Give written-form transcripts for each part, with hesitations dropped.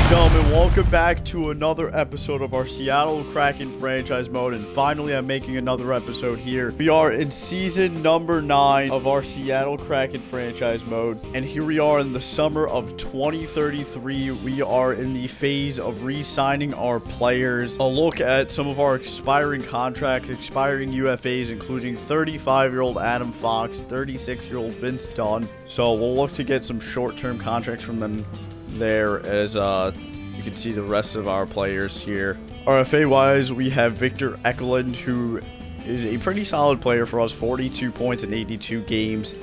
and gentlemen, welcome back to another episode of our Seattle Kraken franchise mode, and finally I'm making another episode here. We are in season number 9 of our Seattle Kraken franchise mode, and here we are in the summer of 2033. We are in the phase of re-signing our players. A look at some of our expiring contracts, expiring UFAs, including 35-year-old Adam Fox, 36-year-old Vince Dunn. So we'll look to get some short-term contracts from them there, as you can see the rest of our players here. RFA wise, we have Victor Eklund, who is a pretty solid player for us, 42 points in 82 games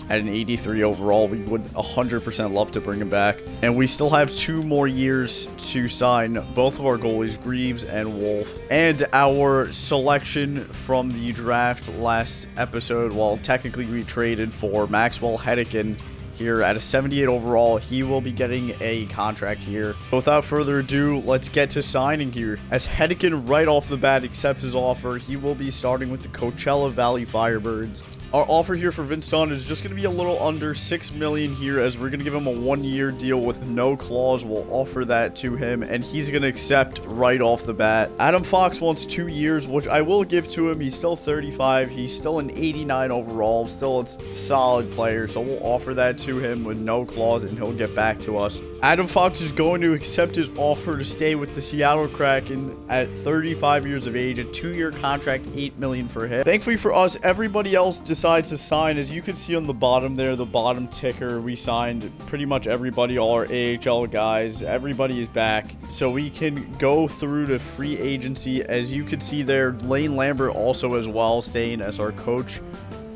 at an 83 overall. We would 100% love to bring him back, and we still have 2 more years to sign both of our goalies, Greaves and Wolf. And our selection from the draft last episode, well, technically we traded for Maxwell Hedeken here at a 78 overall. He will be getting a contract here. So without further ado, let's get to signing here. As Hedeken right off the bat accepts his offer, he will be starting with the Coachella Valley Firebirds. Our offer here for Vince Dunn is just going to be a little under $6 million here, as we're going to give him a 1-year deal with no clause. We'll offer that to him, and he's going to accept right off the bat. Adam Fox wants 2 years, which I will give to him. He's still 35. He's still an 89 overall, still a solid player, so we'll offer that to him with no clause, and he'll get back to us. Adam Fox is going to accept his offer to stay with the Seattle Kraken at 35 years of age, a 2-year contract, $8 million for him. Thankfully for us, everybody else decides to sign. As you can see on the bottom there, the bottom ticker, we signed pretty much everybody, all our AHL guys. Everybody is back, so we can go through to free agency. As you can see there, Lane Lambert also as well, staying as our coach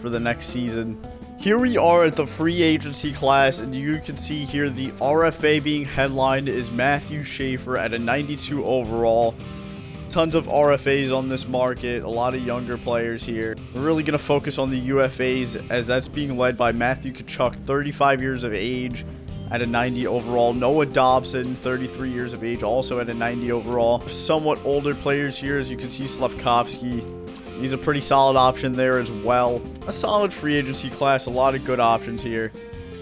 for the next season. Here we are at the free agency class, and you can see here the RFA being headlined is Matthew Schaefer at a 92 overall. Tons of RFAs on this market, a lot of younger players here. We're really going to focus on the UFAs, as that's being led by Matthew Tkachuk, 35 years of age at a 90 overall. Noah Dobson, 33 years of age, also at a 90 overall. Somewhat older players here, as you can see, Slavkovsky. He's a pretty solid option there as well. A solid free agency class, a lot of good options here.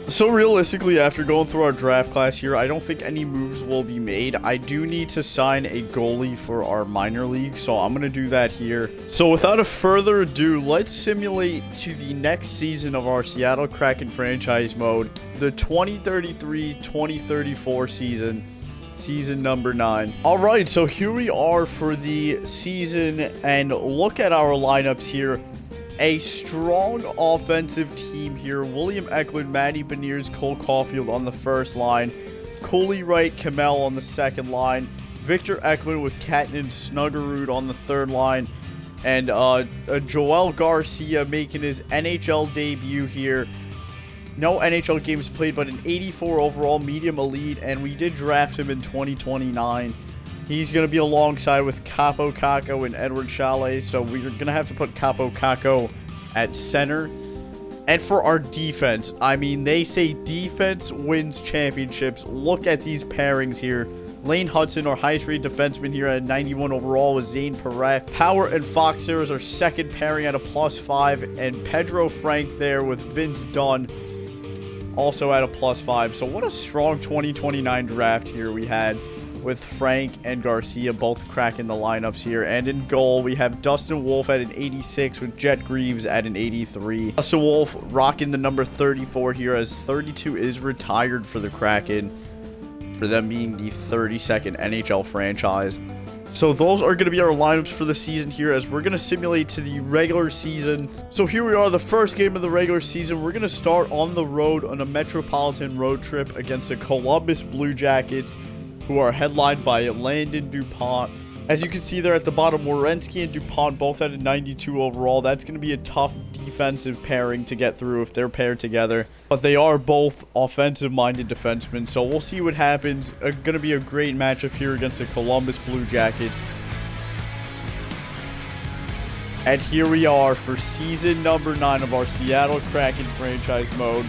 So realistically, after going through our draft class here, I don't think any moves will be made. I do need to sign a goalie for our minor league, so I'm going to do that here. So without a further ado, let's simulate to the next season of our Seattle Kraken franchise mode, the 2033-2034 season. Season number 9. Alright, so here we are for the season, and look at our lineups here. A strong offensive team here. William Eklund, Matty Beniers, Cole Caulfield on the first line. Coley Wright, Kamel on the second line. Victor Eklund with Katnin Snuggerud on the third line. And Joel Garcia making his NHL debut here. No NHL games played, but an 84 overall medium elite, and we did draft him in 2029. He's going to be alongside with Capo Caco and Edward Chalet, so we're going to have to put Capo Caco at center. And for our defense, I mean, they say defense wins championships. Look at these pairings here. Lane Hudson, our highest rated defenseman here at 91 overall, with Zane Parekh. Power and Fox there is our second pairing at a +5, and Pedro Frank there with Vince Dunn, also at a +5. So what a strong 2029 draft here we had, with Frank and Garcia both cracking the lineups here. And in goal, we have Dustin Wolf at an 86 with Jet Greaves at an 83. Dustin Wolf rocking the number 34 here, as 32 is retired for the Kraken, for them being the 32nd NHL franchise. So those are going to be our lineups for the season here, as we're going to simulate to the regular season. So here we are, the first game of the regular season. We're going to start on the road on a metropolitan road trip against the Columbus Blue Jackets, who are headlined by Landon DuPont. As you can see there at the bottom, Werenski and DuPont both at a 92 overall. That's going to be a tough defensive pairing to get through if they're paired together. But they are both offensive-minded defensemen, so we'll see what happens. Going to be a great matchup here against the Columbus Blue Jackets. And here we are for season number 9 of our Seattle Kraken franchise mode,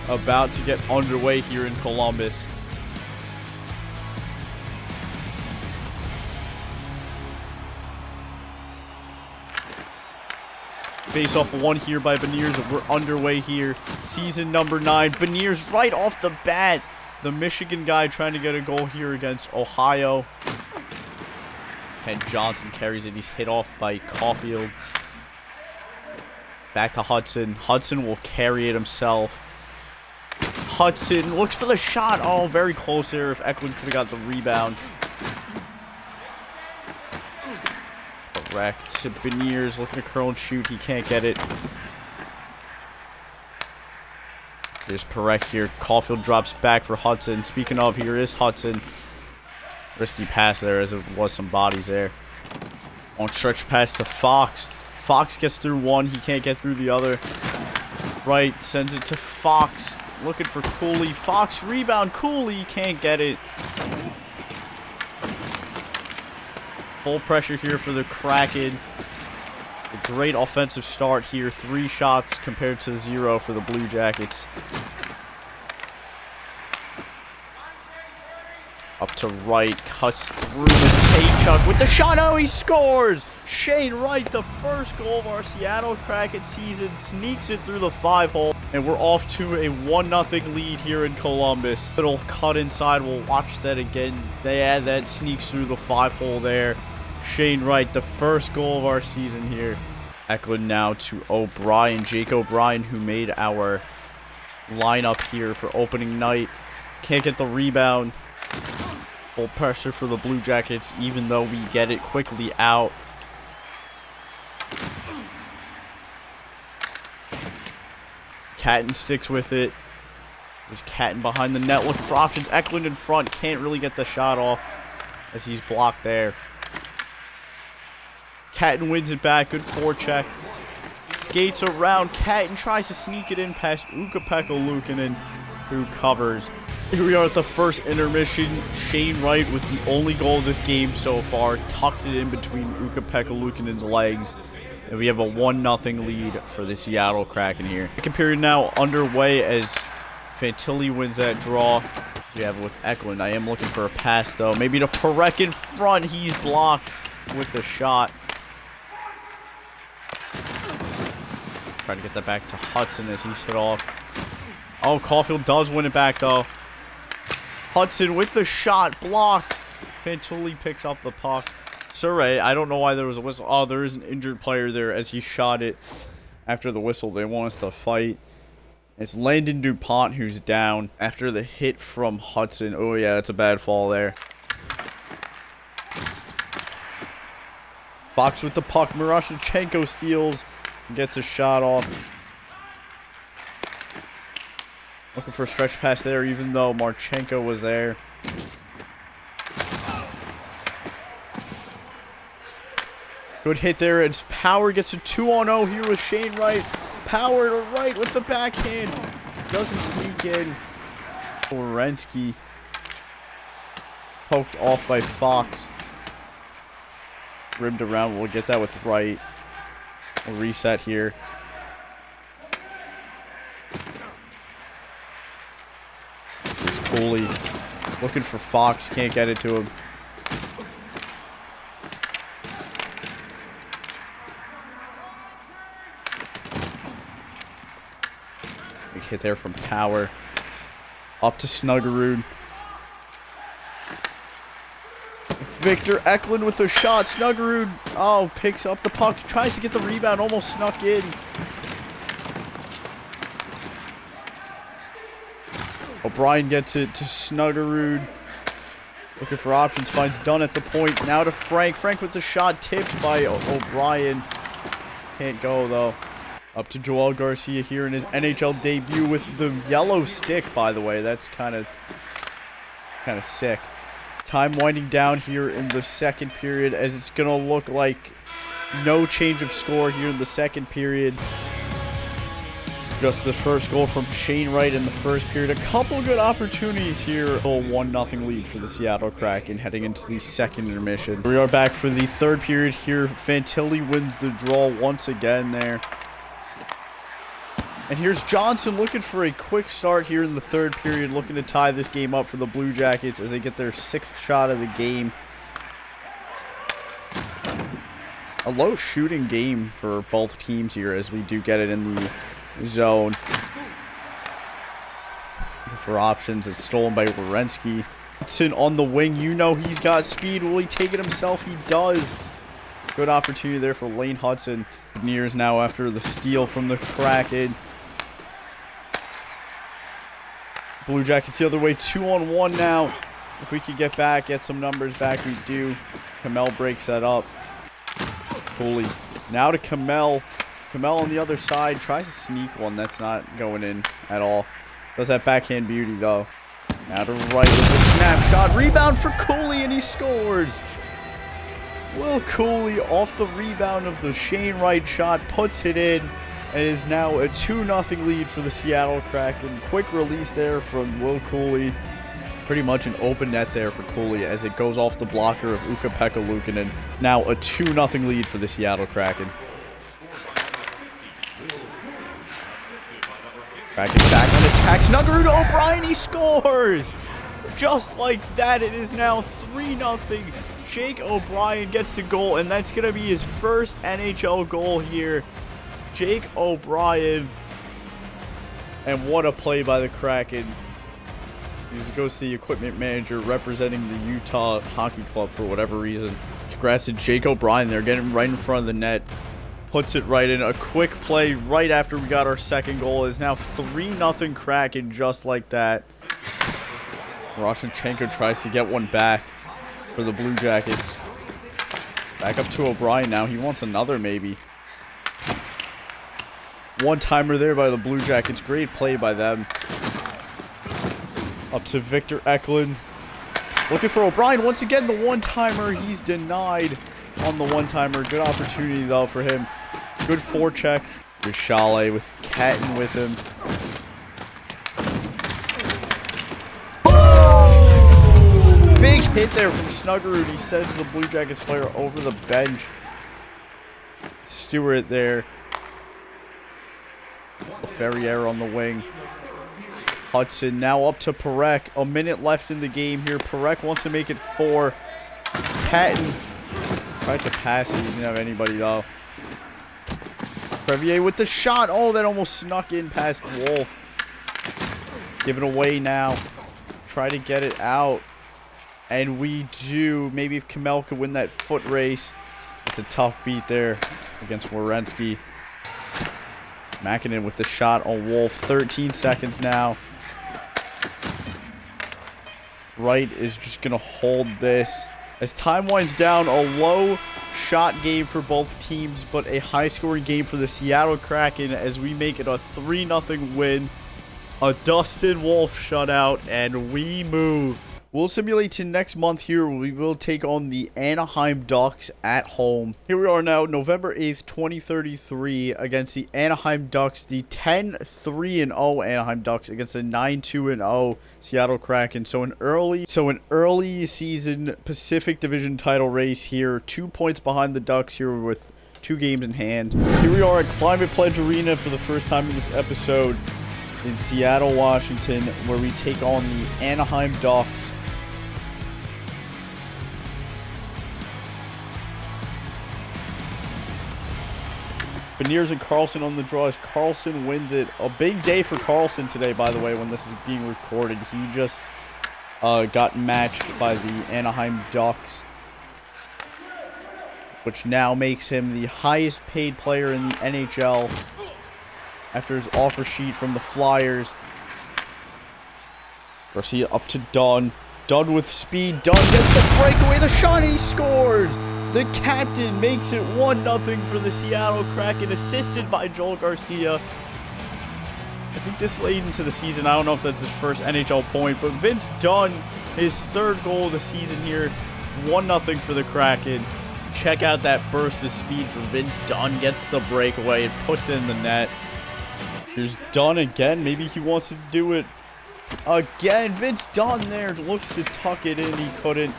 about to get underway here in Columbus. Face-off one here by Beniers. We're underway here. Season number 9. Beniers right off the bat The Michigan guy trying to get a goal here against Ohio. Ken Johnson carries it. He's hit off by Caulfield. Back to Hudson. Hudson will carry it himself. Hudson looks for the shot. Oh, very close there if Eklund could have got the rebound. Correct. Beniers looking to curl and shoot. He can't get it. There's Perek here. Caulfield drops back for Hudson. Speaking of, here is Hudson. Risky pass there as there was some bodies there. Long stretch pass to Fox. Fox gets through one. He can't get through the other. Right. Sends it to Fox. Looking for Cooley. Fox rebound. Cooley can't get it. Full pressure here for the Kraken. A great offensive start here. 3 shots compared to 0 for the Blue Jackets. Up to Wright. Cuts through the Taychuk with the shot. Oh, he scores! Shane Wright, the first goal of our Seattle Kraken season, sneaks it through the 5-hole. And we're off to a 1-0 lead here in Columbus. Little cut inside. We'll watch that again. That sneaks through the 5-hole there. Shane Wright, the first goal of our season here. Eklund now to O'Brien. Jake O'Brien, who made our lineup here for opening night. Can't get the rebound. Full pressure for the Blue Jackets, even though we get it quickly out. Catton sticks with it. There's Catton behind the net looking for options. Eklund in front. Can't really get the shot off as he's blocked there. Catton wins it back. Good forecheck. Skates around. Catton tries to sneak it in past Ukko-Pekka Luukkonen, who covers. Here we are at the first intermission. Shane Wright with the only goal of this game so far. Tucks it in between Ukko-Pekka Luukkonen's legs. And we have a 1-0 lead for the Seattle Kraken here. Second period now underway as Fantilli wins that draw. We have it with Eklund. I am looking for a pass though. Maybe to Perek in front. He's blocked with the shot. Try to get that back to Hudson as he's hit off. Oh, Caulfield does win it back though. Hudson with the shot, blocked. Fantilli picks up the puck. Surrey, I don't know why there was a whistle. Oh, there is an injured player there as he shot it after the whistle. They want us to fight. It's Landon DuPont who's down after the hit from Hudson. Oh yeah, that's a bad fall there. Fox with the puck. Miroshnichenko steals and gets a shot off. Looking for a stretch pass there, even though Marchenko was there. Good hit there. It's Power gets a 2-on-0 here with Shane Wright. Power to Wright with the backhand. Doesn't sneak in. Orensky poked off by Fox. Ribbed around. We'll get that with Wright. We'll reset here. Cooley looking for Fox, can't get it to him. Big hit there from Power. Up to Snuggerud. Victor Eklund with a shot. Snuggerud, oh, picks up the puck, tries to get the rebound, almost snuck in. O'Brien gets it to Snuggerud. Looking for options, finds Dunn at the point. Now to Frank. Frank with the shot, tipped by O'Brien. Can't go though. Up to Joel Garcia here in his NHL debut with the yellow stick, by the way. That's kind of sick. Time winding down here in the second period as it's going to look like no change of score here in the second period. Just the first goal from Shane Wright in the first period. A couple good opportunities here. A 1-0 lead for the Seattle Kraken heading into the second intermission. We are back for the third period here. Fantilli wins the draw once again there. And here's Johnson looking for a quick start here in the third period, looking to tie this game up for the Blue Jackets as they get their 6th shot of the game. A low shooting game for both teams here as we do get it in the zone. for options. It's stolen by Werenski. Hudson on the wing. You know he's got speed. Will he take it himself? He does. Good opportunity there for Lane Hudson. Nears now after the steal from the Kraken. Blue Jackets the other way. 2-on-1 now. If we could get back, get some numbers back, we do. Kamel breaks that up. Cooley. Now to Kamel. Kamel on the other side. Tries to sneak one. That's not going in at all. Does that backhand beauty, though. Now to right with the snapshot. Rebound for Cooley, and he scores. Will Cooley, off the rebound of the Shane Wright shot, puts it in. And is now a 2-0 lead for the Seattle Kraken. Quick release there from Will Cooley. Pretty much an open net there for Cooley as it goes off the blocker of Ukko-Pekka Luukkonen. Now a 2-0 lead for the Seattle Kraken. Kraken back on attack. Snuggerud to O'Brien, he scores! Just like that, it is now 3-0. Jake O'Brien gets the goal, and that's going to be his first NHL goal here. Jake O'Brien. And what a play by the Kraken. He goes to the equipment manager representing the Utah Hockey Club for whatever reason. Congrats to Jake O'Brien there, getting right in front of the net. Puts it right in. A quick play right after we got our second goal. Is now 3-0 Kraken just like that. Roshenchenko tries to get one back for the Blue Jackets. Back up to O'Brien now. He wants another maybe. One-timer there by the Blue Jackets. Great play by them. Up to Victor Eklund. Looking for O'Brien. Once again, the one-timer. He's denied on the one-timer. Good opportunity, though, for him. Good forecheck. There's Chalet with Catton with him. Big hit there from Snuggerud. He sends the Blue Jackets player over the bench. Stewart there. Ferrier on the wing. Hudson now up to Parekh. A minute left in the game here. Parekh wants to make it 4. Patton tries to pass it. He didn't have anybody, though. Crevier with the shot. Oh, that almost snuck in past Wolf. Give it away now. Try to get it out. And we do. Maybe if Kamel could win that foot race. It's a tough beat there against Werenski. Makinen with the shot on Wolf. 13 seconds now. Wright is just going to hold this. As time winds down, a low shot game for both teams, but a high-scoring game for the Seattle Kraken as we make it a 3-0 win. A Dustin Wolf shutout, and we move. We'll simulate to next month here. We will take on the Anaheim Ducks at home. Here we are now, November 8th, 2033, against the Anaheim Ducks, the 10-3-0 Anaheim Ducks against the 9-2-0 Seattle Kraken. So an early season Pacific Division title race here. 2 points behind the Ducks here with 2 games in hand. Here we are at Climate Pledge Arena for the first time in this episode in Seattle, Washington, where we take on the Anaheim Ducks. Beniers and Carlson on the draw as Carlson wins it. A big day for Carlson today, by the way, when this is being recorded. He just got matched by the Anaheim Ducks, which now makes him the highest paid player in the NHL after his offer sheet from the Flyers. Garcia up to Dunn. Dunn with speed. Dunn gets the breakaway. The shot, and he scores! The captain makes it 1-0 for the Seattle Kraken, assisted by Joel Garcia. I think this late into the season, I don't know if that's his first NHL point, but Vince Dunn, his 3rd goal of the season here, 1-0 for the Kraken. Check out that burst of speed from Vince Dunn, gets the breakaway, and puts it in the net. Here's Dunn again, maybe he wants to do it again. Vince Dunn there looks to tuck it in, he couldn't.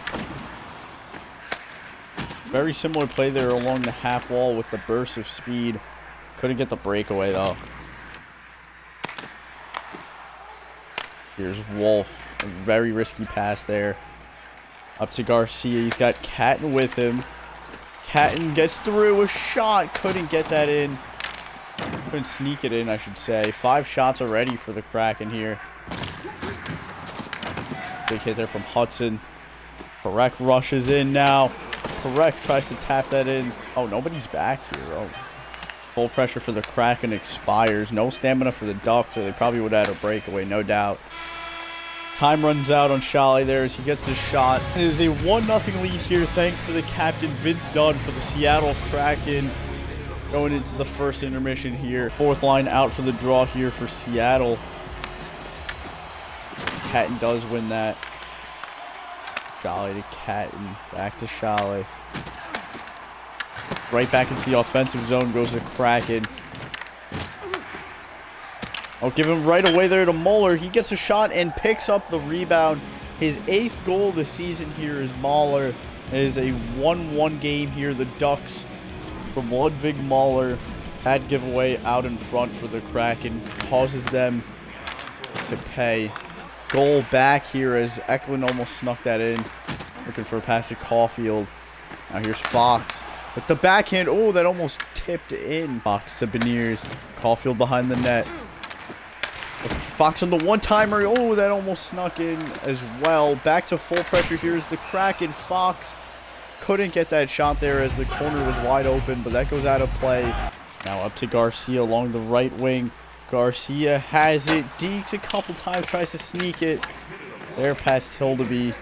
Very similar play there along the half wall with the burst of speed. Couldn't get the breakaway, though. Here's Wolf. A very risky pass there. Up to Garcia. He's got Catton with him. Catton gets through a shot. Couldn't get that in. Couldn't sneak it in, I should say. 5 shots already for the Kraken here. Big hit there from Hudson. Parek rushes in now. Parek tries to tap that in. Oh, nobody's back here. Oh. Full pressure for the Kraken expires. No stamina for the Ducks, or they probably would have had a breakaway, no doubt. Time runs out on Shalley there as he gets his shot. It is a 1-0 lead here thanks to the captain, Vince Dunn, for the Seattle Kraken. Going into the first intermission here. 4th line out for the draw here for Seattle. Catton does win that. Shalley to Catton. Back to Shalley. Right back into the offensive zone goes the Kraken. I'll give him right away there to Muller. He gets a shot and picks up the rebound. His 8th goal of the season here is Muller. It is a 1-1 game here. The Ducks from Ludwig Muller. Bad giveaway out in front for the Kraken. Causes them to pay. Goal back here as Eklund almost snuck that in. Looking for a pass to Caulfield. Now here's Fox. With the backhand. Oh, that almost tipped in. Fox to Beniers. Caulfield behind the net. Fox on the one-timer. Oh, that almost snuck in as well. Back to full pressure here is the Kraken. Fox couldn't get that shot there as the corner was wide open, but that goes out of play. Now up to Garcia along the right wing. Garcia has it. Deeks a couple times, tries to sneak it. There past Hildeby.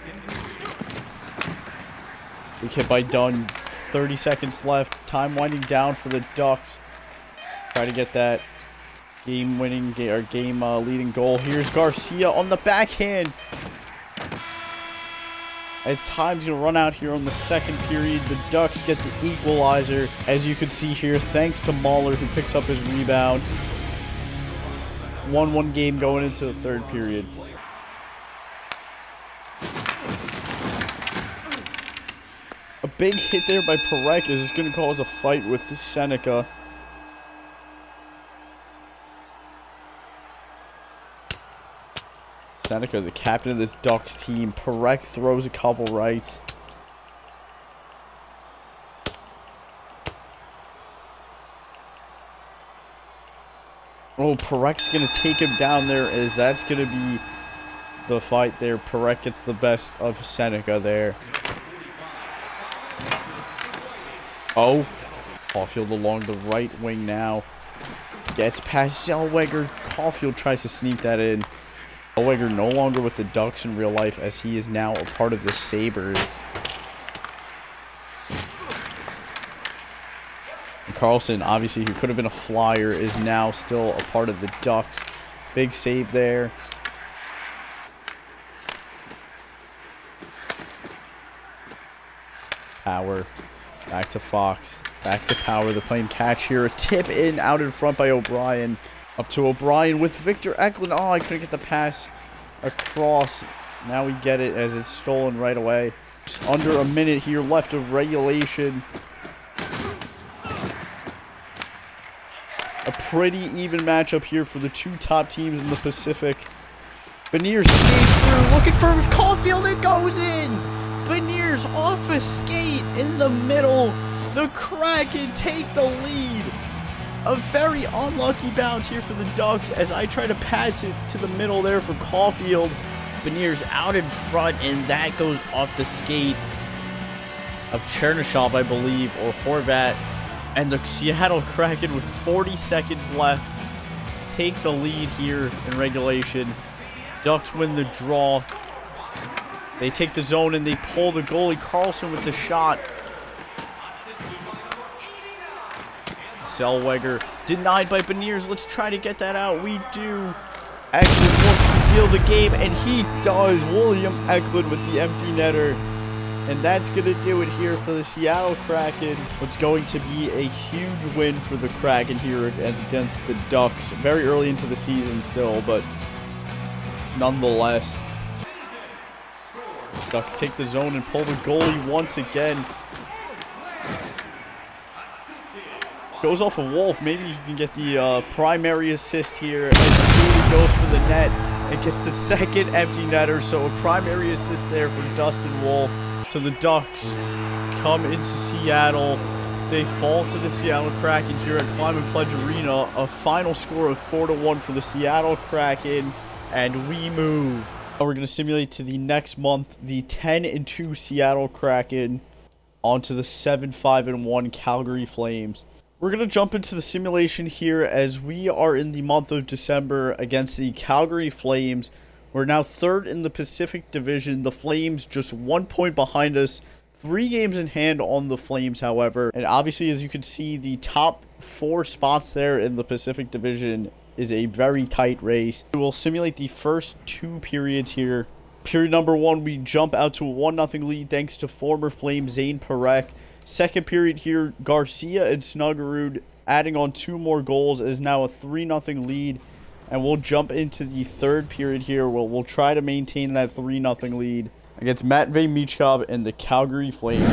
Big hit by Dunn. 30 seconds left. Time winding down for the Ducks. Try to get that game-winning or game-leading goal. Here's Garcia on the backhand. As time's going to run out here on the second period, the Ducks get the equalizer. As you can see here, thanks to Muller, who picks up his rebound. 1-1 game going into the third period. A big hit there by Parek is going to cause a fight with Seneca. Seneca, the captain of this Ducks team. Parek throws a couple rights. Oh, Parek's going to take him down there as that's going to be the fight there. Parek gets the best of Seneca there. Oh, Caulfield along the right wing now. Gets past Zellweger. Caulfield tries to sneak that in. Zellweger no longer with the Ducks in real life as he is now a part of the Sabres. And Carlson, obviously, who could have been a Flyer, is now still a part of the Ducks. Big save there. Power. Back to Fox. Back to Power. They're playing catch here. A tip in out in front by O'Brien. Up to O'Brien with Victor Eklund. Oh, I couldn't get the pass across. Now we get it as it's stolen right away. Just under a minute here left of regulation. A pretty even matchup here for the 2 top teams in the Pacific. Beniers skates through, looking for Caulfield. It goes in. Beniers off a skate in the middle. The Kraken take the lead. A very unlucky bounce here for the Ducks as I try to pass it to the middle there for Caulfield. Beniers out in front, and that goes off the skate of Chernyshov, I believe, or Horvat. And the Seattle Kraken, with 40 seconds left, take the lead here in regulation. Ducks win the draw. They take the zone and they pull the goalie Carlson with the shot. Zellweger denied by Beniers. Let's try to get that out. We do. Eklund looks to seal the game, and he does. William Eklund with the empty netter. And that's going to do it here for the Seattle Kraken. What's going to be a huge win for the Kraken here against the Ducks. Very early into the season still, but nonetheless. Ducks take the zone and pull the goalie once again. Goes off a Wolf. Maybe he can get the primary assist here. As Dooley goes for the net and gets the second empty netter. So a primary assist there for Dustin Wolf. So the Ducks come into Seattle They fall to the Seattle Kraken here at Climate Pledge Arena. A final score of 4-1 for the Seattle Kraken, and we move. We're going to simulate to the next month the 10-2 Seattle Kraken onto the 7-5-1 Calgary Flames. We're going to jump into the simulation here as we are in the month of December against the Calgary Flames. We're now third in the Pacific Division. The Flames just 1 point behind us. 3 games in hand on the Flames, however. And obviously, as you can see, the top 4 spots there in the Pacific Division is a very tight race. We will simulate the first 2 periods here. Period number 1, we jump out to a 1-0 lead thanks to former Flame Zane Parekh. Second period here, Garcia and Snuggerud adding on 2 more goals is now a 3-0 lead. And we'll jump into the third period here where we'll try to maintain that 3-0 lead against Matvey Michkov and the Calgary Flames.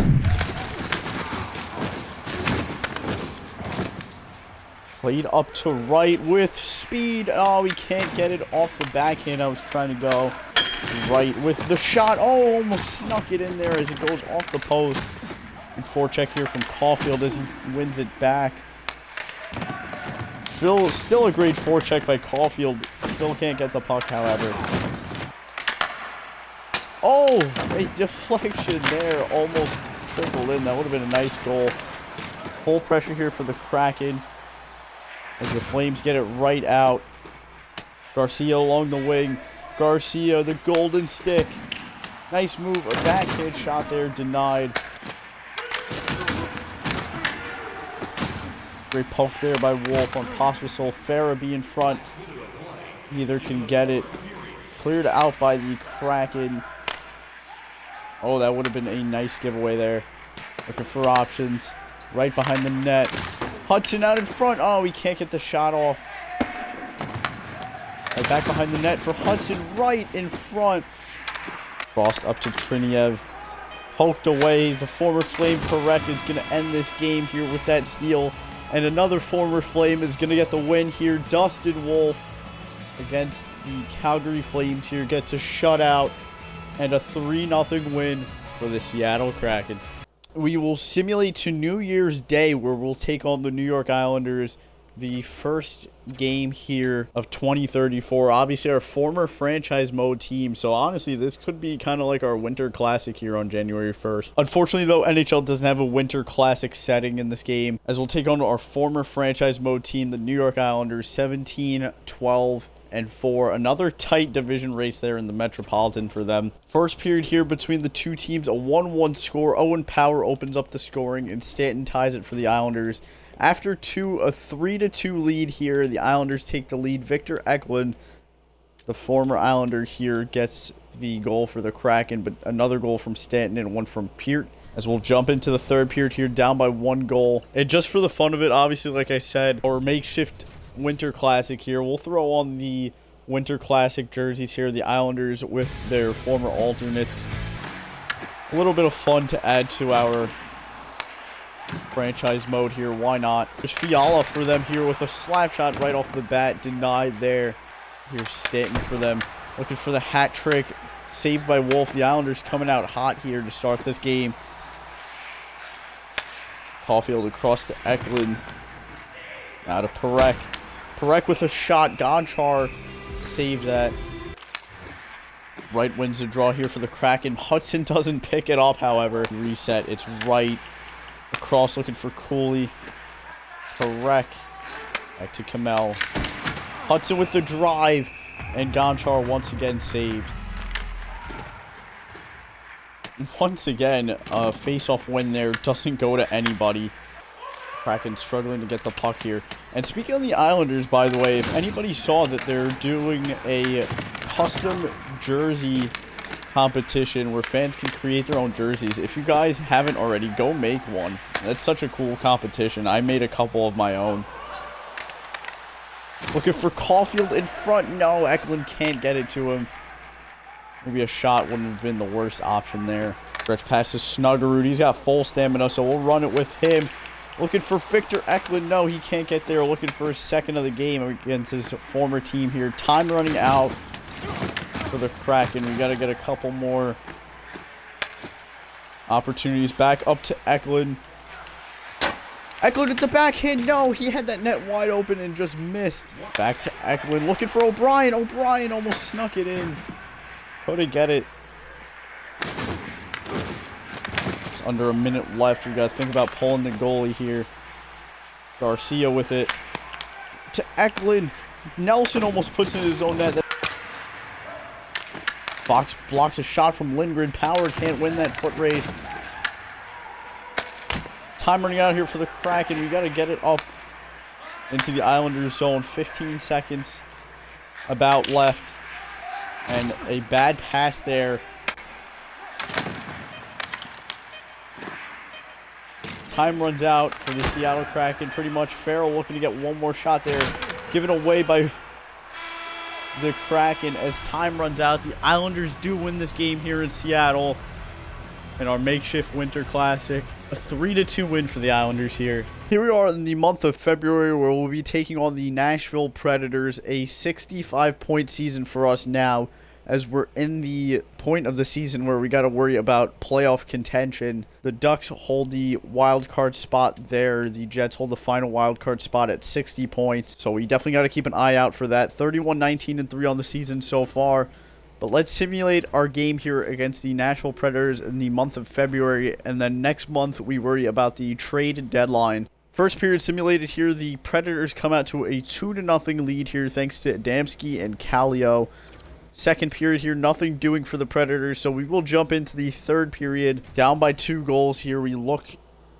Played up to right with speed. Oh, we can't get it off the backhand. I was trying to go right with the shot. Oh, almost snuck it in there as it goes off the post. And forecheck here from Caulfield as he wins it back. Still a great forecheck by Caulfield. Still can't get the puck, however. Oh, a deflection there. Almost trickled in. That would have been a nice goal. Full pressure here for the Kraken as the Flames get it right out. Garcia along the wing. Garcia, the golden stick. Nice move. A backhand shot there. Denied. Great poke there by Wolf on Pospisil. Farabee in front. Neither can get it. Cleared out by the Kraken. Oh, that would have been a nice giveaway there. Looking for options. Right behind the net. Hudson out in front. Oh, he can't get the shot off. Right back behind the net for Hudson. Right in front. Crossed up to Triniev. Poked away. The former Flame Parekh is going to end this game here with that steal. And another former Flame is going to get the win here. Dustin Wolf against the Calgary Flames here gets a shutout. And a 3-0 win for the Seattle Kraken. We will simulate to New Year's Day where we'll take on the New York Islanders. The first game here of 2034. Obviously our former franchise mode team. So honestly, this could be kind of like our Winter Classic here on January 1st. Unfortunately though, NHL doesn't have a Winter Classic setting in this game, as we'll take on our former franchise mode team, the New York Islanders, 17-12. And 4, another tight division race there in the Metropolitan for them. First period here between the two teams, a 1-1 score. Owen Power opens up the scoring, and Stanton ties it for the Islanders. After 2, a 3-2 lead here. The Islanders take the lead. Victor Eklund, the former Islander here, gets the goal for the Kraken, but another goal from Stanton and one from Peart. As we'll jump into the third period here, down by 1 goal. And just for the fun of it, obviously, like I said, our makeshift Winter Classic here. We'll throw on the Winter Classic jerseys here. The Islanders with their former alternates. A little bit of fun to add to our franchise mode here. Why not? There's Fiala for them here with a slap shot right off the bat. Denied there. Here's Stanton for them. Looking for the hat trick. Saved by Wolf. The Islanders coming out hot here to start this game. Caulfield across to Eklund. Now to Parekh. Parekh with a shot. Gonchar saved that. Right wins the draw here for the Kraken. Hudson doesn't pick it up, however. Reset. It's right. Across looking for Cooley. Parekh. Back to Kamel. Hudson with the drive. And Gonchar once again saved. Once again, a face-off win there. Doesn't go to anybody. Kraken struggling to get the puck here. And speaking of the Islanders, by the way, if anybody saw that they're doing a custom jersey competition where fans can create their own jerseys, if you guys haven't already, go make one. That's such a cool competition. I made a couple of my own. Looking for Caulfield in front. No, Eklund can't get it to him. Maybe a shot wouldn't have been the worst option there. Stretch pass to Snuggerud. He's got full stamina, so we'll run it with him. Looking for Victor Eklund. No, he can't get there. Looking for his second of the game against his former team here. Time running out for the Kraken. We got to get a couple more opportunities. Back up to Eklund. Eklund at the backhand. No, he had that net wide open and just missed. Back to Eklund, looking for O'Brien. O'Brien almost snuck it in. Couldn't get it. It's under a minute left. We got to think about pulling the goalie here. Garcia with it. To Eklund. Nelson almost puts it in his own net. Fox blocks a shot from Lindgren. Power can't win that foot race. Time running out here for the Kraken. We got to get it up into the Islanders zone. 15 seconds about left. And a bad pass there. Time runs out for the Seattle Kraken. Pretty much Farrell looking to get one more shot there. Given away by the Kraken as time runs out. The Islanders do win this game here in Seattle in our makeshift winter classic. A 3-2 win for the Islanders here. Here we are in the month of February where we'll be taking on the Nashville Predators. A 65-point season for us now, as we're in the point of the season where we got to worry about playoff contention. The Ducks hold the wild card spot there. The Jets hold the final wild card spot at 60 points. So we definitely got to keep an eye out for that. 31-19-3 on the season so far. But let's simulate our game here against the Nashville Predators in the month of February. And then next month we worry about the trade deadline. First period simulated here. The Predators come out to a 2-0 lead here thanks to Adamski and Kallio. Second period here, nothing doing for the Predators, so we will jump into the third period. Down by 2 goals here. We look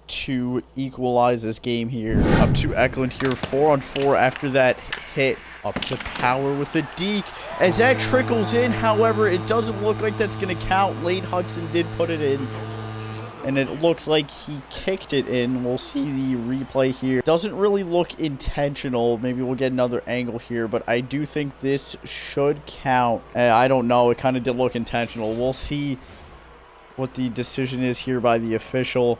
to equalize this game here. Up to Eklund here, 4-on-4 after that hit. Up to Power with the deke. As that trickles in, however, it doesn't look like that's going to count. Lane Hudson did put it in. And it looks like he kicked it in. We'll see the replay here. Doesn't really look intentional. Maybe we'll get another angle here. But I do think this should count. I don't know. It kind of did look intentional. We'll see what the decision is here by the official.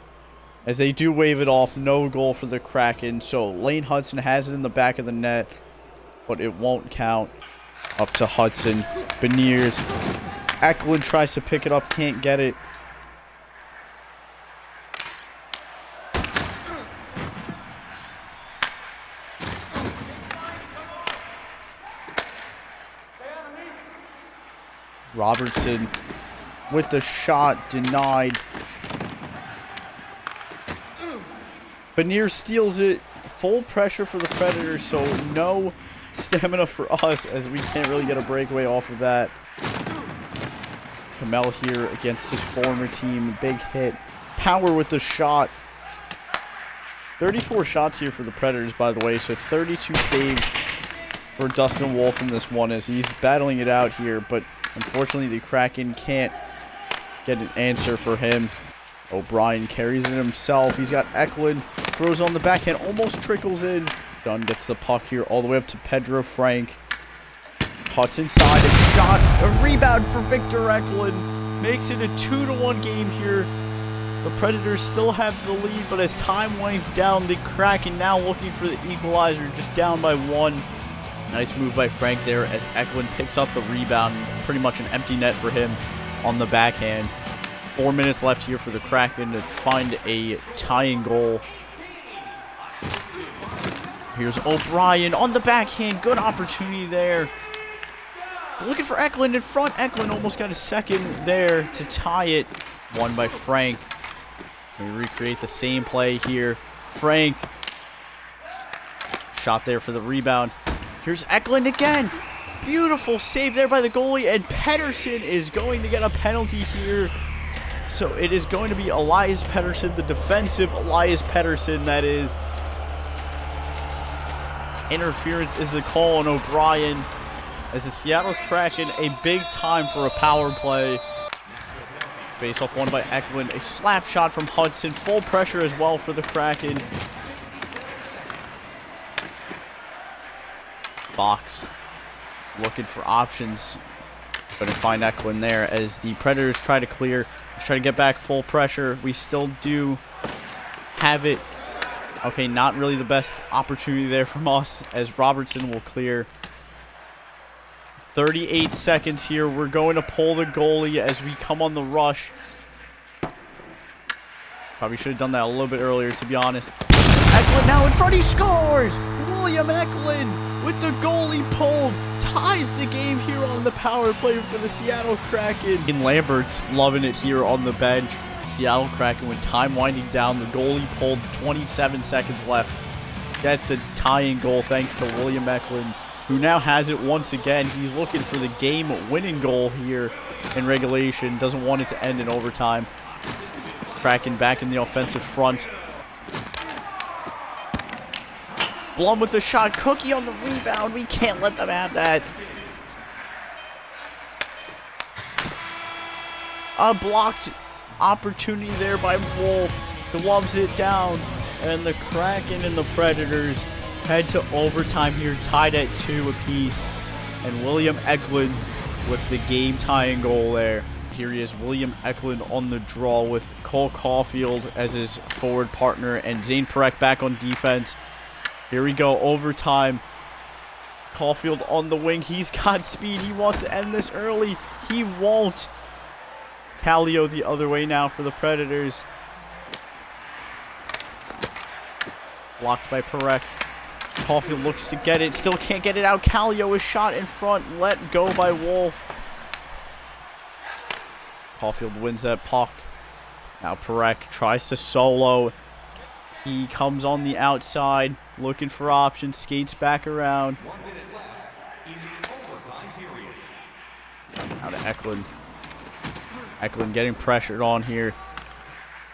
As they do wave it off. No goal for the Kraken. So Lane Hudson has it in the back of the net. But it won't count. Up to Hudson. Beniers. Eklund tries to pick it up. Can't get it. Robertson with the shot denied. Beniers steals it. Full pressure for the Predators, so no stamina for us as we can't really get a breakaway off of that. Kamel here against his former team. Big hit. Power with the shot. 34 shots here for the Predators, by the way, so 32 saves for Dustin Wolf in this one as he's battling it out here, but unfortunately, the Kraken can't get an answer for him. O'Brien carries it himself. He's got Eklund. Throws on the backhand. Almost trickles in. Dunn gets the puck here all the way up to Pedro Frank. Cuts inside. A shot. A rebound for Victor Eklund. Makes it a 2-1 game here. The Predators still have the lead, but as time winds down, the Kraken now looking for the equalizer. Just down by 1. Nice move by Frank there as Eklund picks up the rebound. Pretty much an empty net for him on the backhand. 4 minutes left here for the Kraken to find a tying goal. Here's O'Brien on the backhand. Good opportunity there. Looking for Eklund in front. Eklund almost got a second there to tie it. Won by Frank. We recreate the same play here. Frank. Shot there for the rebound. Here's Eklund again. Beautiful save there by the goalie. And Pettersson is going to get a penalty here. So it is going to be Elias Pettersson, the defensive Elias Pettersson, that is. Interference is the call on O'Brien. As the Seattle Kraken, a big time for a power play. Face-off won by Eklund. A slap shot from Hudson. Full pressure as well for the Kraken. Fox looking for options. Going to find Eklund there as the Predators try to clear. Try to get back full pressure. We still do have it. Okay, not really the best opportunity there from us as Robertson will clear. 38 seconds here. We're going to pull the goalie as we come on the rush. Probably should have done that a little bit earlier, to be honest. Eklund now in front, he scores! William Eklund with the goalie pulled, ties the game here on the power play for the Seattle Kraken. And Lambert's loving it here on the bench. Seattle Kraken with time winding down, the goalie pulled, 27 seconds left. Get the tying goal thanks to William Eklund, who now has it once again. He's looking for the game-winning goal here in regulation. Doesn't want it to end in overtime. Kraken back in the offensive front. Blum with a shot. Cookie on the rebound. We can't let them have that. A blocked opportunity there by Wolf. Gloves it down. And the Kraken and the Predators head to overtime here, tied at 2 apiece. And William Eklund with the game-tying goal there. Here he is, William Eklund on the draw with Cole Caulfield as his forward partner and Zane Parekh back on defense. Here we go, overtime. Caulfield on the wing. He's got speed. He wants to end this early. He won't. Kallio the other way now for the Predators. Blocked by Parekh. Caulfield looks to get it. Still can't get it out. Kallio is shot in front. Let go by Wolf. Caulfield wins that puck. Now Parekh tries to solo. He comes on the outside, looking for options, skates back around. 1 minute left in the overtime period. Now to Eklund. Eklund getting pressured on here.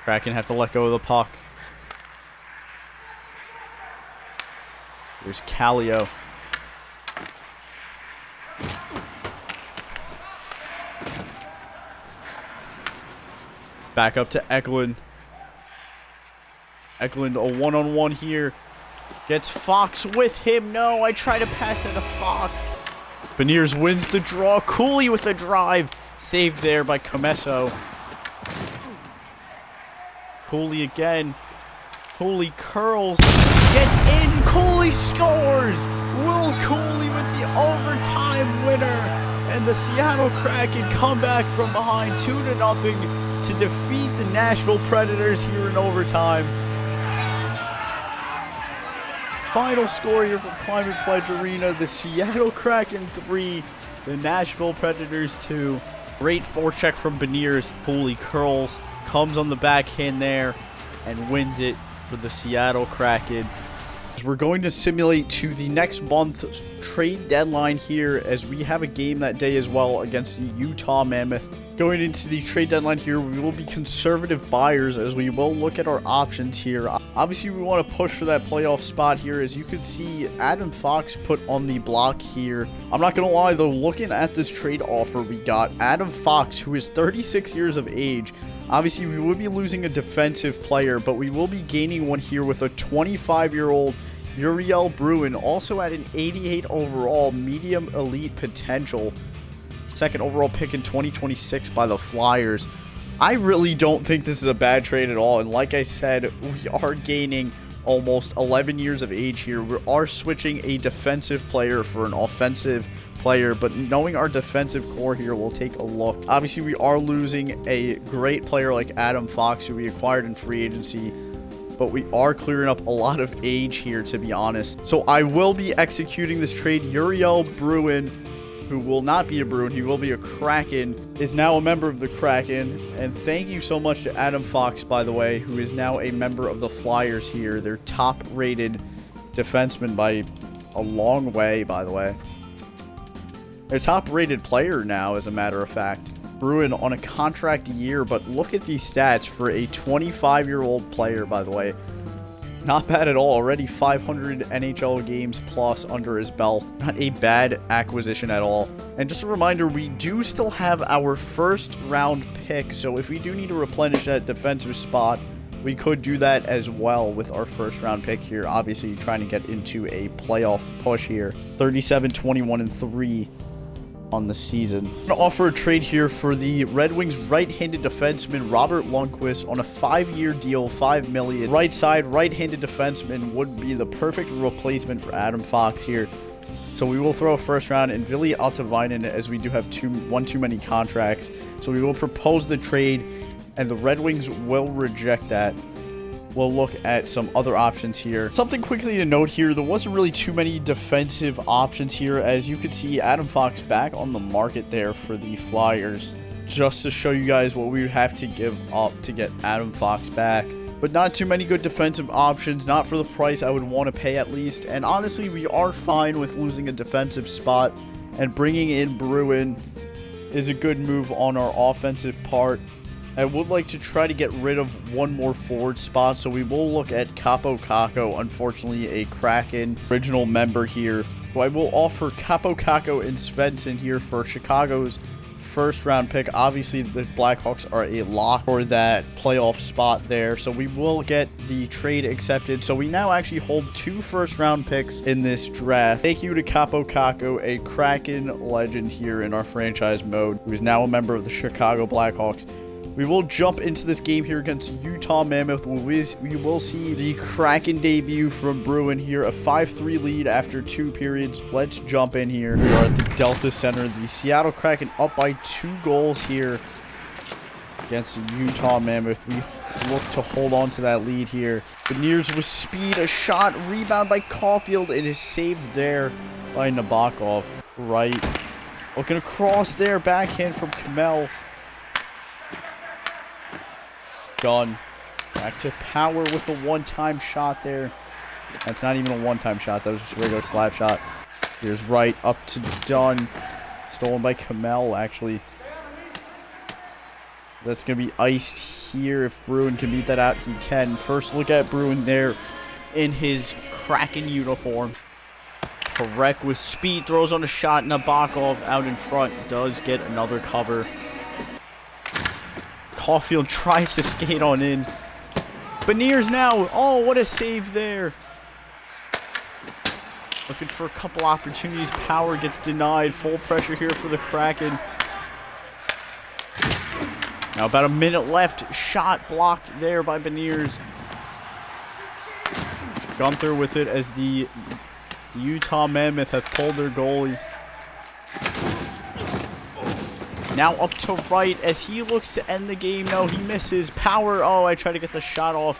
Kraken have to let go of the puck. Here's Kallio. Back up to Eklund. Eklund a one-on-one here. Gets Fox with him. No, I try to pass it to Fox. Beniers wins the draw. Cooley with a drive. Saved there by Comesso. Cooley again. Cooley curls. Gets in. Cooley scores. Will Cooley with the overtime winner. And the Seattle Kraken come back from behind 2-0 to defeat the Nashville Predators here in overtime. Final score here from Climate Pledge Arena, the Seattle Kraken 3, the Nashville Predators 2. Great forecheck from Beniers. Cooley curls, comes on the backhand there, and wins it for the Seattle Kraken. We're going to simulate to the next month trade deadline here, as we have a game that day as well against the Utah Mammoth. Going into the trade deadline here, we will be conservative buyers, as we will look at our options here. Obviously, we want to push for that playoff spot here. As you can see, Adam Fox put on the block here. I'm not going to lie, though, looking at this trade offer, we got Adam Fox, who is 36 years of age. Obviously, we will be losing a defensive player, but we will be gaining one here with a 25-year-old Uriel Bruin, also at an 88 overall, medium elite potential. Second overall pick in 2026 by the Flyers. I really don't think this is a bad trade at all. And like I said, we are gaining almost 11 years of age here. We are switching a defensive player for an offensive player, but knowing our defensive core here, we'll take a look. Obviously, we are losing a great player like Adam Fox, who we acquired in free agency, but we are clearing up a lot of age here, to be honest. So I will be executing this trade. Uriel Bruin, who will not be a Bruin, he will be a Kraken, is now a member of the Kraken. And thank you so much to Adam Fox, by the way, who is now a member of the Flyers here. Their top-rated defenseman by a long way, by the way. Their top-rated player now, as a matter of fact. Bruin on a contract year, but look at these stats for a 25-year-old player, by the way. Not bad at all. Already 500 NHL games plus under his belt. Not a bad acquisition at all. And just a reminder, we do still have our first round pick. So if we do need to replenish that defensive spot, we could do that as well with our first round pick here. Obviously trying to get into a playoff push here. 37, 21, and 3 on the season. I'm going to offer a trade here for the Red Wings right-handed defenseman Robert Lundqvist on a 5-year deal, $5 million. Right side, right-handed defenseman would be the perfect replacement for Adam Fox here. So we will throw a first round and Ville Altavainen, as we do have one too many contracts. So we will propose the trade, and the Red Wings will reject that. we'll look at some other options here. Something quickly to note here, there wasn't really too many defensive options here. As you can see, Adam Fox back on the market there for the Flyers. Just to show you guys what we would have to give up to get Adam Fox back. But not too many good defensive options, not for the price I would want to pay at least. And honestly, we are fine with losing a defensive spot. And bringing in Bruin is a good move on our offensive part. I would like to try to get rid of one more forward spot, so we will look at Capo Caco, unfortunately a Kraken original member here. So I will offer Capo Caco and Svensson here for Chicago's first round pick. Obviously, the Blackhawks are a lock for that playoff spot there, so we will get the trade accepted. So we now actually hold 2 first round picks in this draft. Thank you to Capo Caco, a Kraken legend here in our franchise mode, who is now a member of the Chicago Blackhawks. We will jump into this game here against Utah Mammoth. We will see the Kraken debut from Bruin here. A 5-3 lead after 2 periods. Let's jump in here. We are at the Delta Center. The Seattle Kraken up by 2 goals here against the Utah Mammoth. We look to hold on to that lead here. Beniers with speed. A shot. Rebound by Caulfield. It is saved there by Nabokov. Right. Looking across there. Backhand from Kamel. Done. Back to Power with a one-time shot there. That's not even a one-time shot. That was just a regular slap shot. Here's right up to Dunn. Stolen by Kamel, actually. That's going to be iced here. If Bruin can beat that out, he can. First look at Bruin there in his Kraken uniform. Correct with speed. Throws on a shot. Nabokov out in front. Does get another cover. Caulfield tries to skate on in. Beniers now. Oh, what a save there. Looking for a couple opportunities. Power gets denied. Full pressure here for the Kraken. Now about a minute left. Shot blocked there by Beniers. Gunther with it as the Utah Mammoth have pulled their goalie. Now up to right as he looks to end the game. No, he misses. Power. Oh, I tried to get the shot off.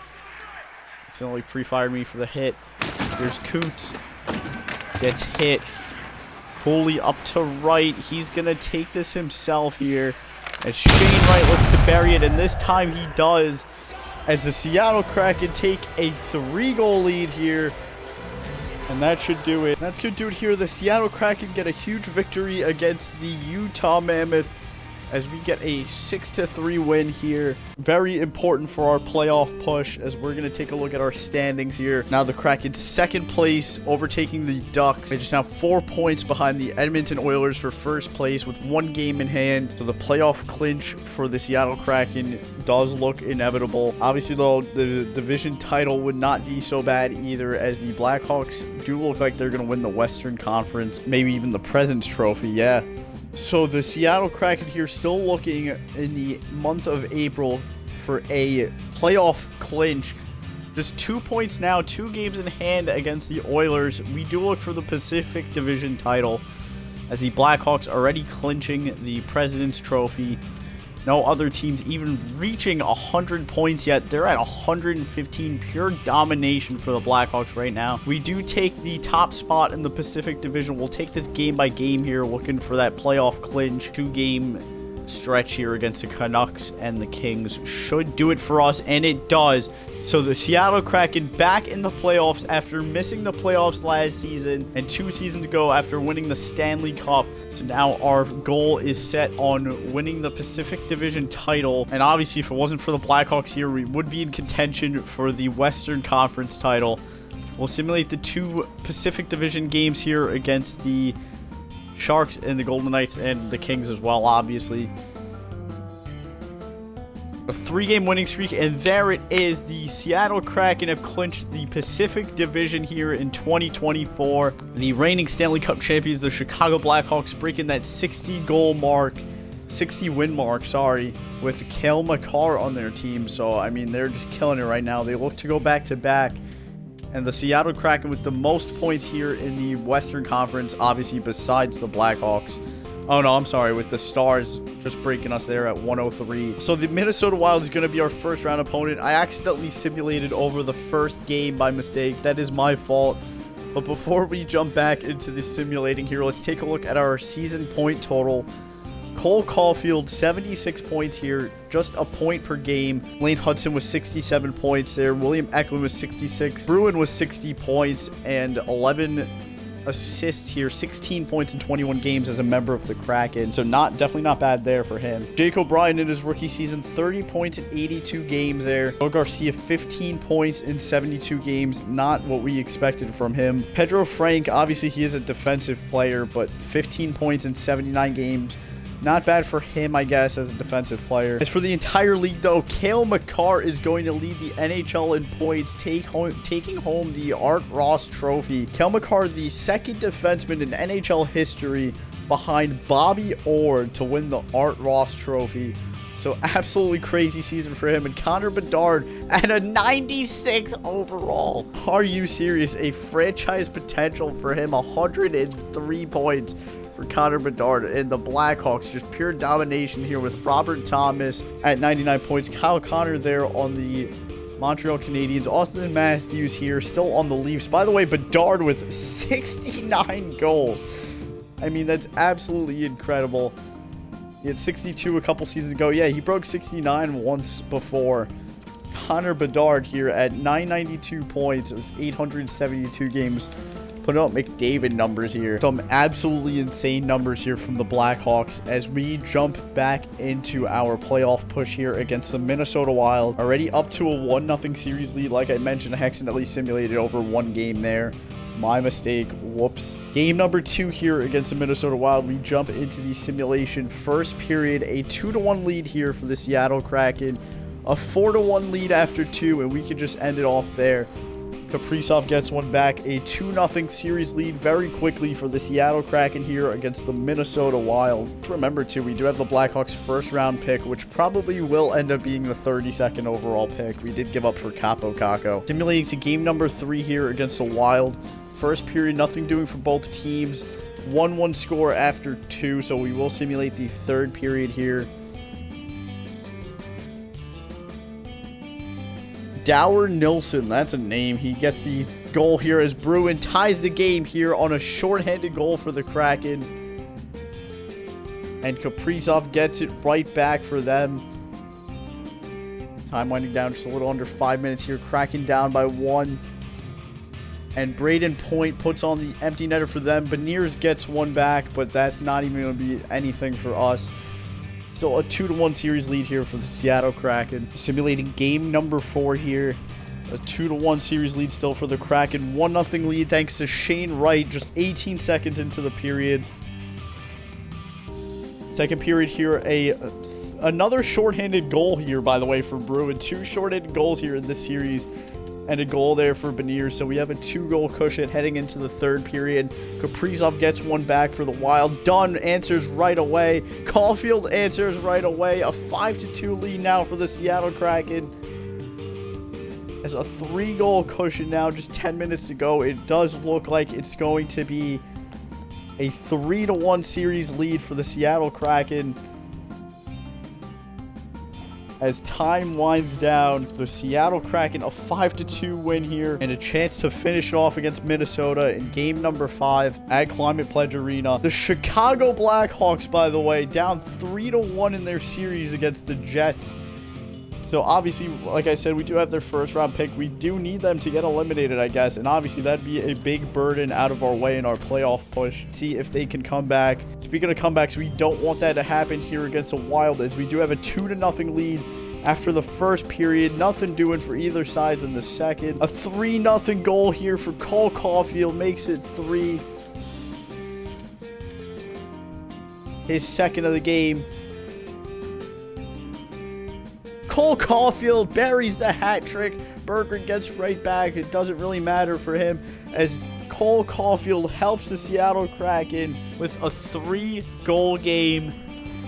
Accidentally pre-fired me for the hit. Here's Kuntz. Gets hit. Cooley up to right. He's going to take this himself here. As Shane Wright looks to bury it. And this time he does. As the Seattle Kraken take a 3-goal lead here. And that should do it. That's going to do it here. The Seattle Kraken get a huge victory against the Utah Mammoth as we get a 6-3 win here. Very important for our playoff push as we're going to take a look at our standings here. Now the Kraken second place, overtaking the Ducks. They just now 4 points behind the Edmonton Oilers for first place with 1 game in hand. So the playoff clinch for the Seattle Kraken does look inevitable. Obviously though, the division title would not be so bad either, as the Blackhawks do look like they're going to win the Western Conference, maybe even the President's Trophy. Yeah. So the Seattle Kraken here still looking in the month of April for a playoff clinch. Just 2 points now, 2 games in hand against the Oilers. We do look for the Pacific Division title as the Blackhawks already clinching the President's Trophy. No other teams even reaching 100 points yet. They're at 115. Pure domination for the Blackhawks right now. We do take the top spot in the Pacific Division. We'll take this game by game here, looking for that playoff clinch. 2-game stretch here against the Canucks and the Kings should do it for us, and it does. So the Seattle Kraken back in the playoffs after missing the playoffs last season and 2 seasons ago after winning the Stanley Cup. So now our goal is set on winning the Pacific Division title. And obviously if it wasn't for the Blackhawks here, we would be in contention for the Western Conference title. We'll simulate the 2 Pacific Division games here against the Sharks and the Golden Knights and the Kings as well, obviously. A 3-game winning streak, and there it is. The Seattle Kraken have clinched the Pacific Division here in 2024. The reigning Stanley Cup champions, the Chicago Blackhawks, breaking that 60-win mark, with Cale Makar on their team. So, I mean, they're just killing it right now. They look to go back-to-back. And the Seattle Kraken with the most points here in the Western Conference, obviously besides the Blackhawks. Oh, no, I'm sorry. With the Stars just breaking us there at 103. So the Minnesota Wild is going to be our first round opponent. I accidentally simulated over the first game by mistake. That is my fault. But before we jump back into the simulating here, let's take a look at our season point total. Cole Caulfield, 76 points here, just a point per game. Lane Hudson was 67 points there. William Eklund was 66. Bruin was 60 points and 11 assists here. 16 points in 21 games as a member of the Kraken. So definitely not bad there for him. Jake O'Brien in his rookie season, 30 points in 82 games there. Joe Garcia, 15 points in 72 games. Not what we expected from him. Pedro Frank, obviously he is a defensive player, but 15 points in 79 games. Not bad for him, I guess, as a defensive player. As for the entire league, though, Cale Makar is going to lead the NHL in points, taking home the Art Ross Trophy. Cale Makar, the second defenseman in NHL history behind Bobby Orr to win the Art Ross Trophy. So absolutely crazy season for him. And Connor Bedard at a 96 overall. Are you serious? A franchise potential for him. 103 points. For Connor Bedard, and the Blackhawks, just pure domination here with Robert Thomas at 99 points. Kyle Connor there on the Montreal Canadiens. Austin Matthews here still on the Leafs. By the way, Bedard with 69 goals. I mean, that's absolutely incredible. He had 62 a couple seasons ago. Yeah, he broke 69 once before. Connor Bedard here at 992 points. It was 872 games. Put out McDavid numbers here. Some absolutely insane numbers here from the Blackhawks as we jump back into our playoff push here against the Minnesota Wild. Already up to a 1-0 series lead. Like I mentioned, I accidentally simulated over one game there. My mistake. Whoops. Game number 2 here against the Minnesota Wild. We jump into the simulation. First period, a 2-1 lead here for the Seattle Kraken. A 4-1 lead after 2, and we could just end it off there. Kaprizov gets one back. A 2-0 series lead very quickly for the Seattle Kraken here against the Minnesota Wild. Remember, too, we do have the Blackhawks' first-round pick, which probably will end up being the 32nd overall pick. We did give up for Capo Caco. Simulating to game number 3 here against the Wild. First period, nothing doing for both teams. 1-1 score after 2, so we will simulate the third period here. Dower Nilsson, that's a name. He gets the goal here as Bruin ties the game here on a shorthanded goal for the Kraken. And Kaprizov gets it right back for them. Time winding down just a little under 5 minutes here. Kraken down by 1. And Braden Point puts on the empty netter for them. Beniers gets one back, but that's not even going to be anything for us. Still a 2-1 series lead here for the Seattle Kraken. Simulating game number 4 here. A 2-1 series lead still for the Kraken. 1-0 lead thanks to Shane Wright just 18 seconds into the period. Second period here, another shorthanded goal here, by the way, for Bruin. 2 shorthanded goals here in this series. And a goal there for Beniers. So we have a 2-goal cushion heading into the third period. Kaprizov gets one back for the Wild. Dunn answers right away. Caulfield answers right away. A 5-2 lead now for the Seattle Kraken. As a 3-goal cushion now, just 10 minutes to go. It does look like it's going to be a 3-1 series lead for the Seattle Kraken. As time winds down, the Seattle Kraken, a 5-2 win here, and a chance to finish off against Minnesota in game number 5 at Climate Pledge Arena. The Chicago Blackhawks, by the way, down 3-1 in their series against the Jets. So obviously, like I said, we do have their first round pick. We do need them to get eliminated, I guess. And obviously, that'd be a big burden out of our way in our playoff push. See if they can come back. Speaking of comebacks, we don't want that to happen here against the Wild, as we do have a 2-0 lead after the first period. Nothing doing for either side in the second. A 3-0 goal here for Cole Caulfield makes it 3. His second of the game. Cole Caulfield buries the hat trick. Berggren gets right back. It doesn't really matter for him, as Cole Caulfield helps the Seattle Kraken with a 3-goal game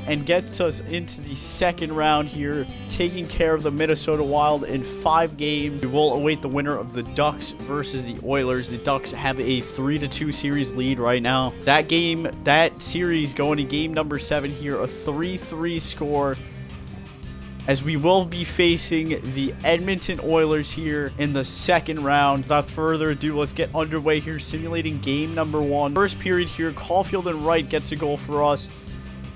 and gets us into the second round here, taking care of the Minnesota Wild in 5 games. We will await the winner of the Ducks versus the Oilers. The Ducks have a 3-2 series lead right now. That series going to game number 7 here, a 3-3 score, as we will be facing the Edmonton Oilers here in the second round. Without further ado, let's get underway here, simulating game number 1. First period here, Caulfield and Wright gets a goal for us,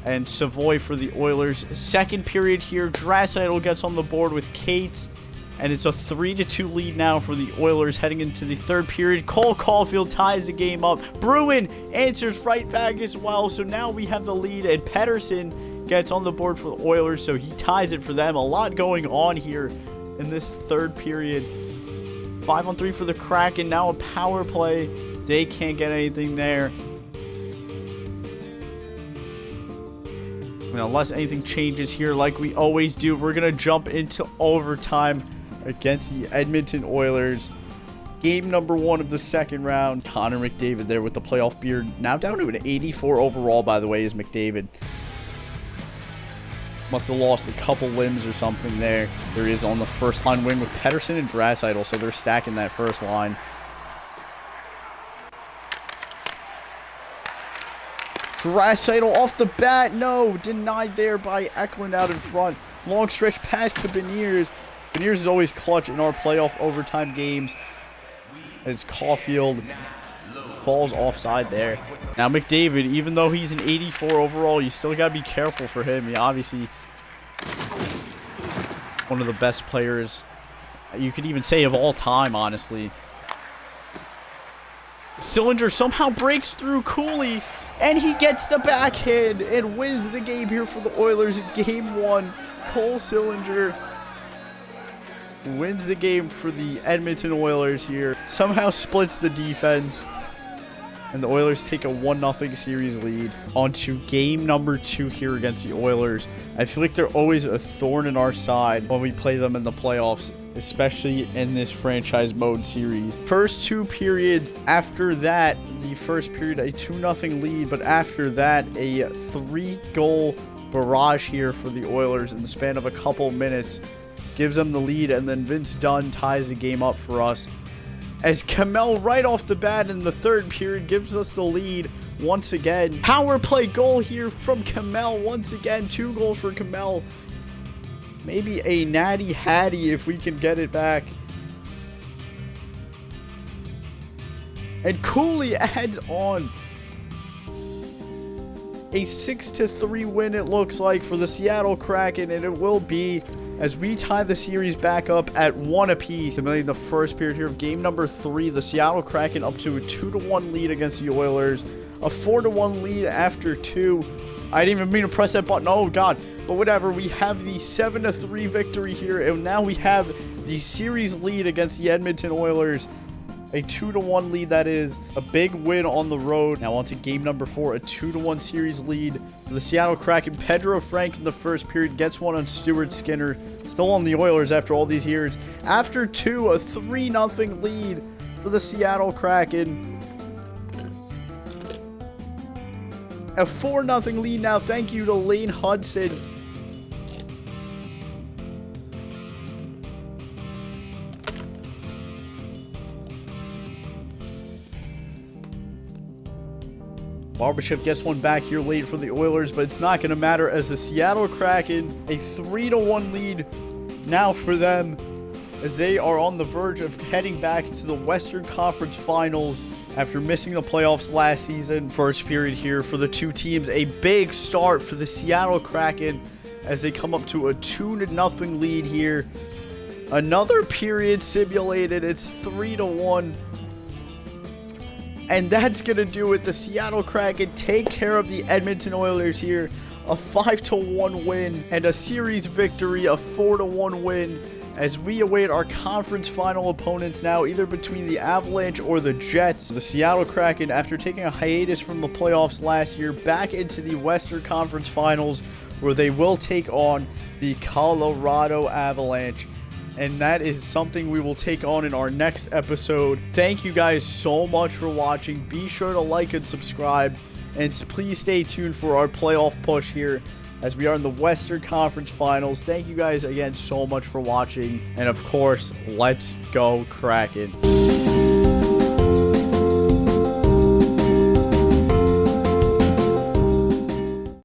and Savoy for the Oilers. Second period here, Draisaitl gets on the board with Cates, and it's a 3-2 lead now for the Oilers heading into the third period. Cole Caulfield ties the game up. Bruin answers right back as well, so now we have the lead, and Pettersson gets on the board for the Oilers, so he ties it for them. A lot going on here in this third period. 5-on-3 for the Kraken. Now a power play. They can't get anything there. And unless anything changes here like we always do, we're going to jump into overtime against the Edmonton Oilers. Game number 1 of the second round. Connor McDavid there with the playoff beard. Now down to an 84 overall, by the way, is McDavid. Must have lost a couple limbs or something there. There is on the first line wing with Pettersson and Draisaitl, so they're stacking that first line. Draisaitl off the bat. No, denied there by Eklund out in front. Long stretch pass to Beniers. Beniers is always clutch in our playoff overtime games, as Caulfield falls offside there. Now McDavid, even though he's an 84 overall, you still got to be careful for him. He obviously one of the best players, you could even say, of all time, honestly. Sillinger somehow breaks through Cooley, and he gets the backhand and wins the game here for the Oilers in game 1. Cole Sillinger wins the game for the Edmonton Oilers here. Somehow splits the defense, and the Oilers take a 1-0 series lead. On to game number 2 here against the Oilers. I feel like they're always a thorn in our side when we play them in the playoffs, especially in this franchise mode series. First 2 periods, after that, the first period a 2-0 lead, but after that a 3-goal barrage here for the Oilers in the span of a couple minutes. Gives them the lead, and then Vince Dunn ties the game up for us, as Kamel right off the bat in the third period gives us the lead once again. Power play goal here from Kamel once again. 2 goals for Kamel. Maybe a natty hattie if we can get it back. And Cooley adds on a 6-3 win, it looks like, for the Seattle Kraken, and it will be, as we tie the series back up at 1 apiece. In the first period here of game number 3, the Seattle Kraken up to a 2-1 lead against the Oilers. A 4-1 lead after 2. I didn't even mean to press that button. Oh, God. But whatever. We have the 7-3 victory here, and now we have the series lead against the Edmonton Oilers. A 2-1 lead, that is. A big win on the road. Now on to game number 4, a 2-1 series lead for the Seattle Kraken. Pedro Frank in the first period gets one on Stuart Skinner. Still on the Oilers after all these years. After 2, a 3-0 lead for the Seattle Kraken. A 4-0 lead now. Thank you to Lane Hudson. Barbashev gets one back here late for the Oilers, but it's not going to matter, as the Seattle Kraken, a 3-1 lead now for them, as they are on the verge of heading back to the Western Conference Finals after missing the playoffs last season. First period here for the two teams, a big start for the Seattle Kraken as they come up to a 2-0 lead here. Another period simulated. It's 3-1. And that's going to do it. The Seattle Kraken take care of the Edmonton Oilers here. A 5-1 win and a series victory, a 4-1 win, as we await our conference final opponents now, either between the Avalanche or the Jets. The Seattle Kraken, after taking a hiatus from the playoffs last year, back into the Western Conference Finals, where they will take on the Colorado Avalanche. And that is something we will take on in our next episode. Thank you guys so much for watching. Be sure to like and subscribe. And please stay tuned for our playoff push here as we are in the Western Conference Finals. Thank you guys again so much for watching. And of course, let's go Kraken.